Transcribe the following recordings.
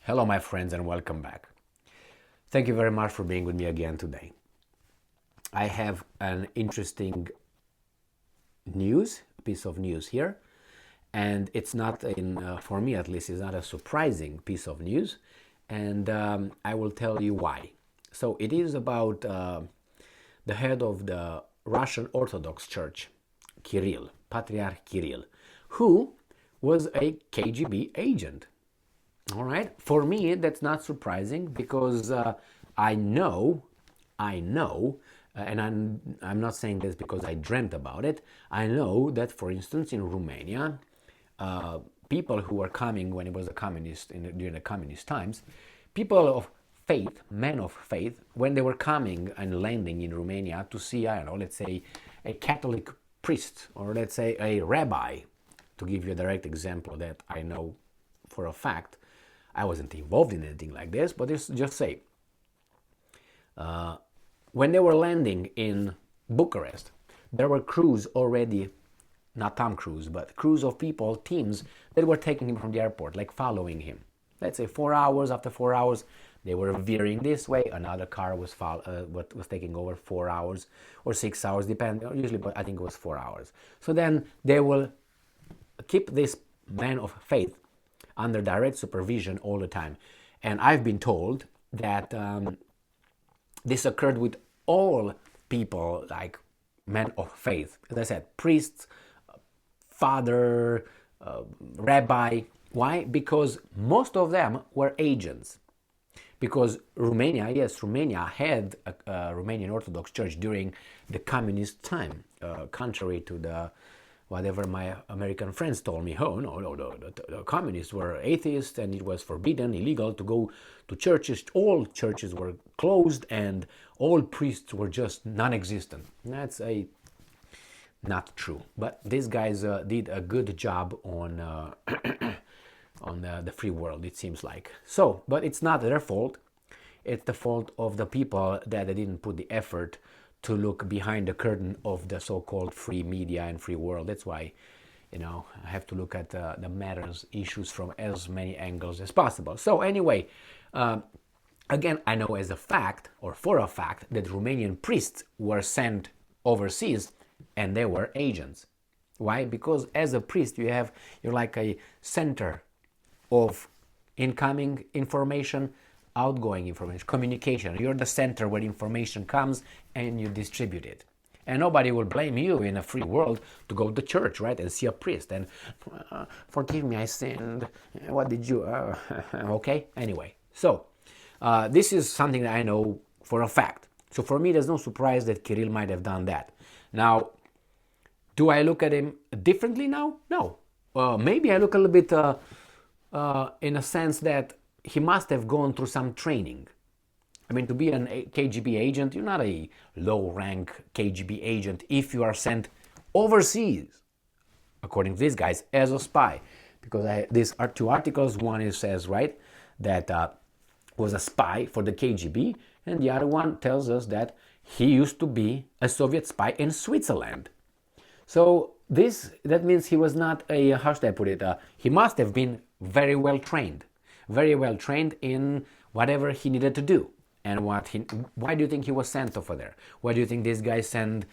Hello, my friends, and welcome back. Thank you very much for being with me again today. I have an interesting piece of news here, and it's not, for me at least, it's not a surprising piece of news, and I will tell you why. So it is about the head of the Russian Orthodox Church, Kirill, Patriarch Kirill, who was a KGB agent. All right. For me, that's not surprising because I know, and I'm not saying this because I dreamt about it. I know that, for instance, in Romania, people who were coming when it was a communist during the communist times, people of faith, men of faith, when they were coming and landing in Romania to see, I don't know, let's say a Catholic priest or let's say a rabbi, to give you a direct example that I know for a fact. I wasn't involved in anything like this, but just say, when they were landing in Bucharest, there were crews already, not Tom Cruise, but crews of people, teams that were taking him from the airport, like following him. Let's say 4 hours. After 4 hours, they were veering this way. Another car was taking over 4 hours or 6 hours, depending. Usually, but I think it was 4 hours. So then they will keep this man of faith under direct supervision all the time. And I've been told that this occurred with all people, like men of faith. As I said, priests, father, rabbi. Why? Because most of them were agents. Because Romania had a Romanian Orthodox Church during the communist time, contrary to the whatever my American friends told me. Oh, no, the communists were atheists and it was forbidden, illegal to go to churches. All churches were closed and all priests were just non-existent. That's not true. But these guys did a good job on on the free world, it seems like. So, but it's not their fault. It's the fault of the people that they didn't put the effort to look behind the curtain of the so-called free media and free world. That's why, I have to look at the matters, issues from as many angles as possible. So anyway, again, I know as a fact, or for a fact, that Romanian priests were sent overseas and they were agents. Why? Because as a priest, you're like a center of incoming information, outgoing information, communication. You're the center where information comes and you distribute it. And nobody will blame you in a free world to go to church, right, and see a priest and forgive me, I sinned. What did you? Okay. Anyway, so this is something that I know for a fact. So for me, there's no surprise that Kirill might have done that. Now, do I look at him differently now? No. Maybe I look a little bit in a sense that he must have gone through some training. I mean, to be a KGB agent, you're not a low-rank KGB agent if you are sent overseas, according to these guys, as a spy. Because these are two articles. One says, right, that was a spy for the KGB, and the other one tells us that he used to be a Soviet spy in Switzerland. So that means he was not how should I put it, he must have been very well trained in whatever he needed to do. And why do you think he was sent over there? Why do you think these guys send,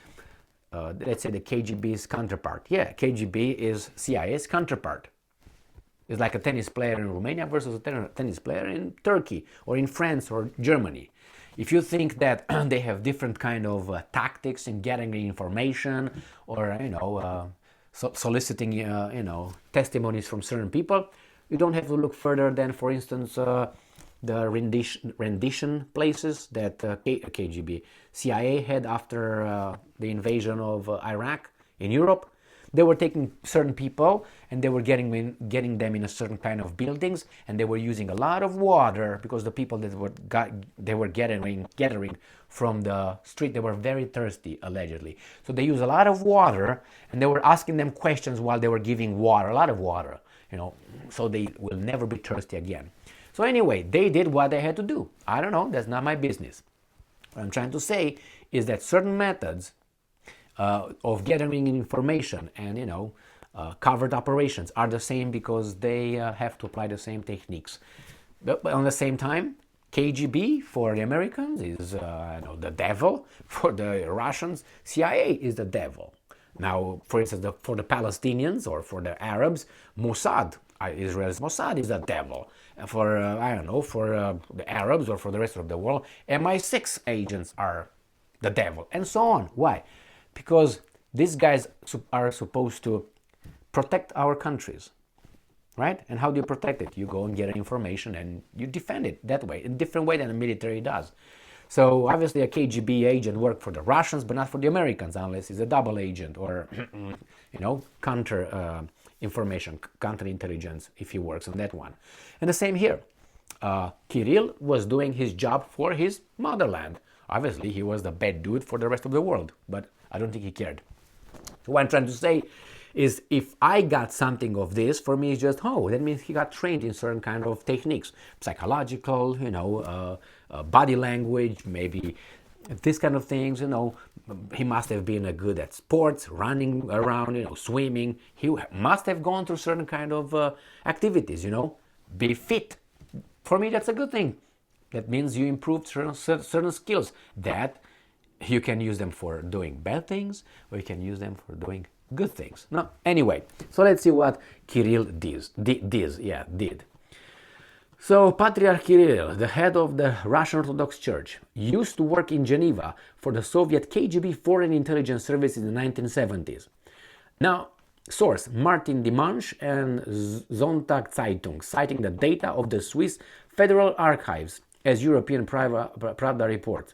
let's say, the KGB's counterpart? Yeah, KGB is CIA's counterpart. It's like a tennis player in Romania versus a tennis player in Turkey or in France or Germany. If you think that they have different kind of tactics in getting the information or, soliciting, testimonies from certain people, you don't have to look further than, for instance, the rendition places that KGB, CIA had after the invasion of Iraq in Europe. They were taking certain people and they were getting them in a certain kind of buildings, and they were using a lot of water because the people that they were gathering from the street, they were very thirsty, allegedly. So they used a lot of water and they were asking them questions while they were giving water, a lot of water, so they will never be thirsty again. So anyway, they did what they had to do. I don't know, that's not my business. What I'm trying to say is that certain methods of gathering information and covert operations are the same because they have to apply the same techniques. But on the same time, KGB for the Americans is the devil. For the Russians, CIA is the devil. Now, for instance, for the Palestinians or for the Arabs, Mossad, Israel's Mossad is the devil. For, for the Arabs or for the rest of the world, MI6 agents are the devil, and so on. Why? Because these guys are supposed to protect our countries, right? And how do you protect it? You go and get information and you defend it that way, in a different way than the military does. So obviously a KGB agent worked for the Russians, but not for the Americans, unless he's a double agent or, counter information, counterintelligence, if he works on that one. And the same here. Kirill was doing his job for his motherland. Obviously, he was the bad dude for the rest of the world, but I don't think he cared. So what I'm trying to say is, if I got something of this, for me it's just, that means he got trained in certain kind of techniques, psychological, body language, maybe this kind of things, he must have been good at sports, running around, swimming. He must have gone through certain kind of activities, be fit. For me, that's a good thing. That means you improved certain skills that you can use them for doing bad things, or you can use them for doing good things. No, anyway, so let's see what Kirill did. So Patriarch Kirill, the head of the Russian Orthodox Church, used to work in Geneva for the Soviet KGB Foreign Intelligence Service in the 1970s. Now, source Martin Dimanche and Sonntag Zeitung, citing the data of the Swiss Federal Archives as European Pravda reports.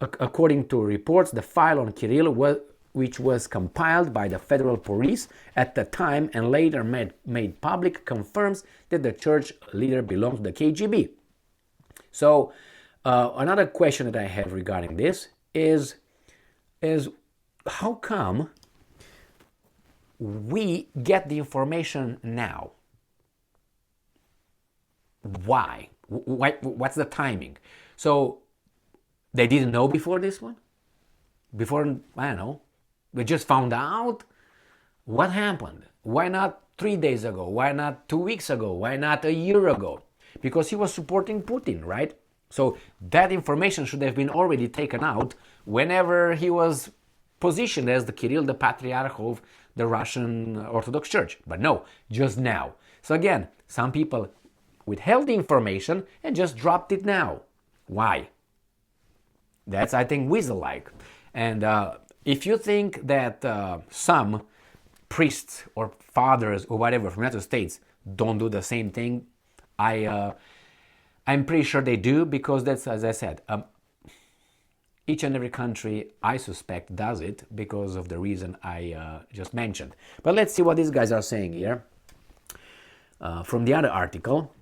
According to reports, the file on Kirill, which was compiled by the federal police at the time and later made public, confirms that the church leader belonged to the KGB. So another question that I have regarding this is how come we get the information now? Why? What's the timing? So they didn't know before this one? Before, I don't know, we just found out? What happened? Why not 3 days ago? Why not 2 weeks ago? Why not a year ago? Because he was supporting Putin, right? So that information should have been already taken out whenever he was positioned as the Kirill, the Patriarch of the Russian Orthodox Church. But no, just now. So again, some people withheld the information and just dropped it now. Why? That's, I think, weasel-like. And if you think that some priests or fathers or whatever from the United States don't do the same thing, I'm pretty sure they do, because that's, as I said, each and every country, I suspect, does it because of the reason I just mentioned. But let's see what these guys are saying here. From the other article,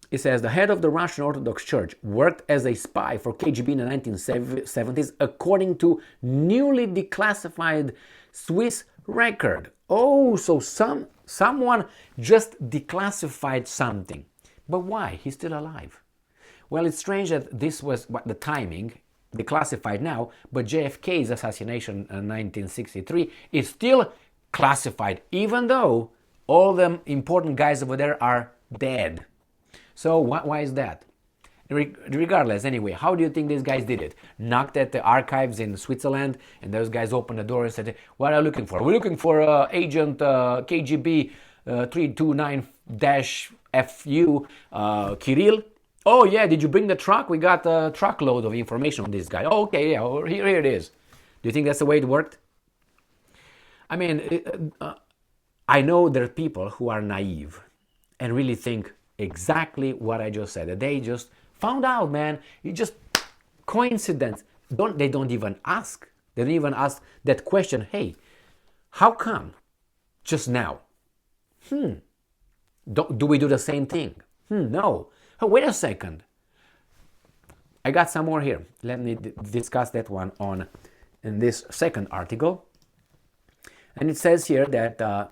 it says, the head of the Russian Orthodox Church worked as a spy for KGB in the 1970s, according to newly declassified Swiss record. Oh, so someone just declassified something. But why? He's still alive. Well, it's strange that this was the timing, declassified now, but JFK's assassination in 1963 is still classified, even though all the important guys over there are dead. So why is that? Regardless, anyway, how do you think these guys did it? Knocked at the archives in Switzerland, and those guys opened the door and said, what are you looking for? We're looking for agent KGB 329-FU Kirill. Oh yeah, did you bring the truck? We got a truckload of information on this guy. Oh, okay, yeah, here it is. Do you think that's the way it worked? I mean, I know there are people who are naive and really think exactly what I just said. That they just found out, man. It's just coincidence. They don't even ask. They don't even ask that question. Hey, how come just now? Do we do the same thing? No. Oh, wait a second. I got some more here. Let me discuss that one in this second article. And it says here that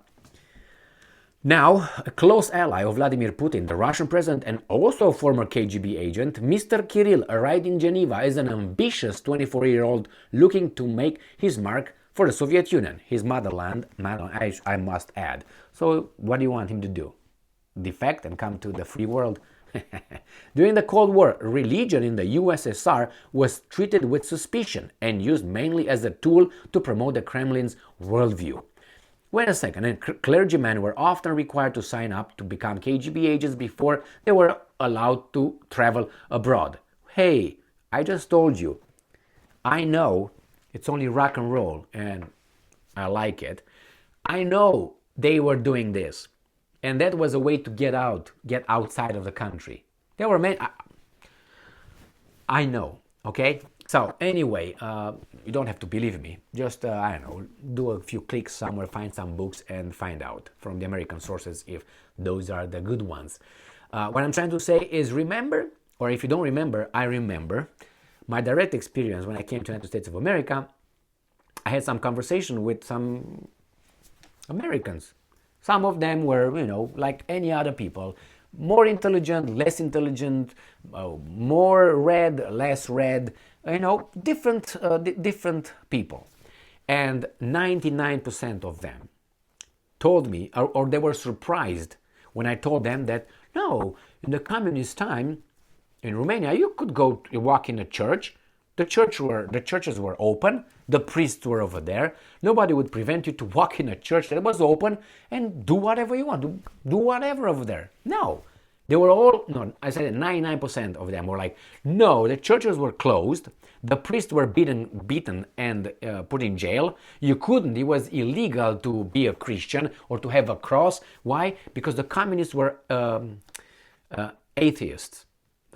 now, a close ally of Vladimir Putin, the Russian president and also former KGB agent, Mr. Kirill arrived in Geneva as an ambitious 24-year-old looking to make his mark for the Soviet Union, his motherland, I must add. So what do you want him to do? defect and come to the free world. During the Cold War, religion in the USSR was treated with suspicion and used mainly as a tool to promote the Kremlin's worldview. Wait a second, and clergymen were often required to sign up to become KGB agents before they were allowed to travel abroad. Hey, I just told you, I know it's only rock and roll and I like it. I know they were doing this, and that was a way to get outside of the country. They were made. I know. Okay. So anyway, you don't have to believe me. Just I don't know, do a few clicks somewhere, find some books, and find out from the American sources if those are the good ones. What I'm trying to say is remember, or if you don't remember, I remember my direct experience when I came to the United States of America. I had some conversation with some Americans. Some of them were, like any other people, more intelligent, less intelligent, more read, less read, different people. And 99% of them told me, or they were surprised when I told them that, no, in the communist time in Romania, you could go walk in a church. The churches were open. The priests were over there. Nobody would prevent you to walk in a church that was open and do whatever you want. Do whatever over there. No. They were all, no, I said 99% of them were like, no, the churches were closed. The priests were beaten and put in jail. You couldn't. It was illegal to be a Christian or to have a cross. Why? Because the communists were atheists.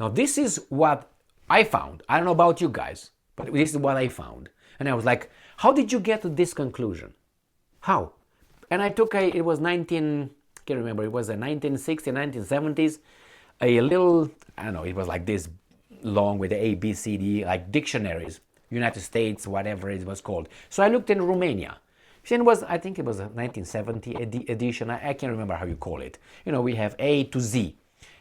Now, this is what I found. I don't know about you guys, but this is what I found. And I was like, how did you get to this conclusion? How? And I took it was 1960s, 1970s, a little, I don't know, it was like this long with the A, B, C, D, like dictionaries, United States, whatever it was called. So I looked in Romania. I think it was a 1970 edition. I can't remember how you call it. We have A to Z.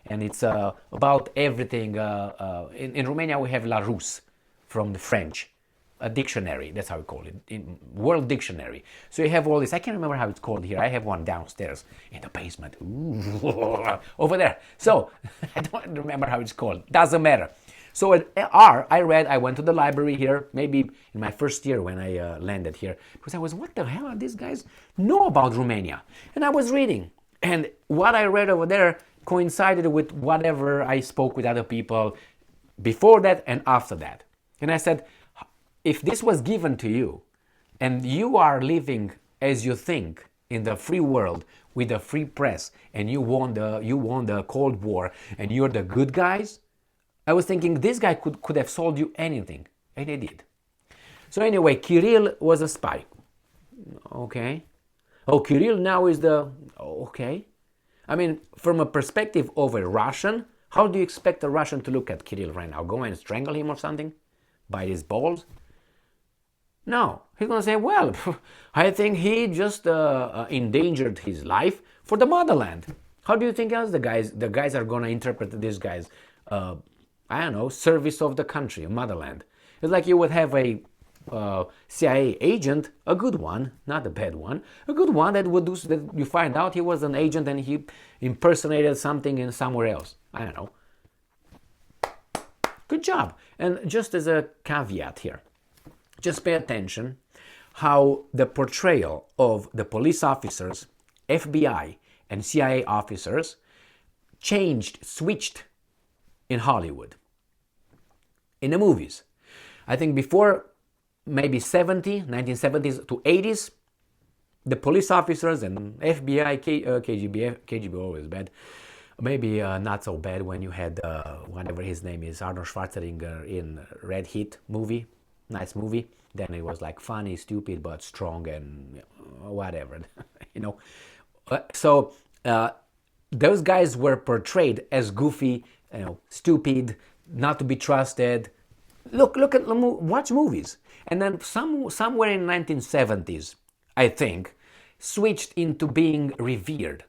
And it's about everything. In Romania, we have La Russe from the French, a dictionary. That's how we call it, in World Dictionary. So you have all this. I can't remember how it's called here. I have one downstairs in the basement. Ooh, over there. So I don't remember how it's called. Doesn't matter. So at R, I went to the library here, maybe in my first year when I landed here, because I was, what the hell are these guys know about Romania? And I was reading. And what I read over there coincided with whatever I spoke with other people before that and after that. And I said, if this was given to you and you are living as you think in the free world with the free press and you won the Cold War and you're the good guys, I was thinking this guy could have sold you anything, and he did. So anyway, Kirill was a spy. Okay. Oh, Kirill now is okay. I mean, from a perspective of a Russian, how do you expect a Russian to look at Kirill right now? Go and strangle him or something? Bite his balls? No. He's going to say, well, I think he just endangered his life for the motherland. How do you think else the guys are going to interpret this guy's, service of the country, motherland? It's like you would have a CIA agent, a good one, not a bad one, a good one that would do that. You find out he was an agent and he impersonated something in somewhere else. I don't know. Good job. And just as a caveat here, just pay attention how the portrayal of the police officers, FBI and CIA officers switched in Hollywood, in the movies. I think before maybe 1970s to 80s, the police officers and FBI, KGB always bad. Maybe not so bad when you had whatever his name is, Arnold Schwarzenegger in Red Heat movie, nice movie. Then it was like funny, stupid, but strong and whatever, So those guys were portrayed as goofy, stupid, not to be trusted. Watch movies. And then somewhere in 1970s, I think, switched into being revered.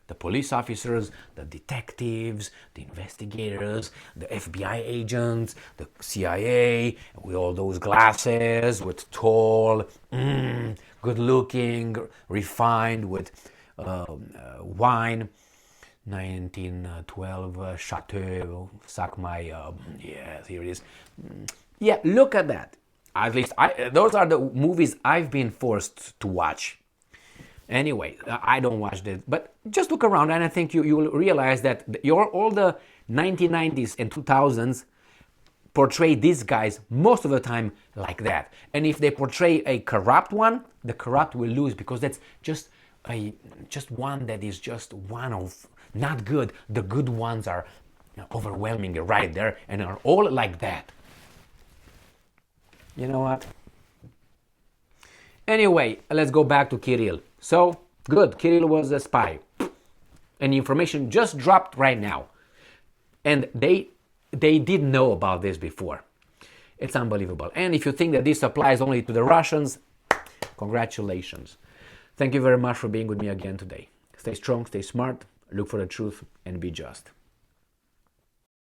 The police officers, the detectives, the investigators, the FBI agents, the CIA, with all those glasses, with tall, good looking, refined, with wine. 1912 Chateau, suck my, yes, here it is. Yeah, look at that. At least those are the movies I've been forced to watch. Anyway, I don't watch this, but just look around and I think you will realize that all the 1990s and 2000s portray these guys most of the time like that. And if they portray a corrupt one, the corrupt will lose because that's just one that is just one of not good. The good ones are overwhelming right there and are all like that. You know what? Anyway, let's go back to Kirill. So, good, Kirill was a spy. And information just dropped right now. And they did know about this before. It's unbelievable. And if you think that this applies only to the Russians, congratulations. Thank you very much for being with me again today. Stay strong, stay smart, look for the truth, and be just.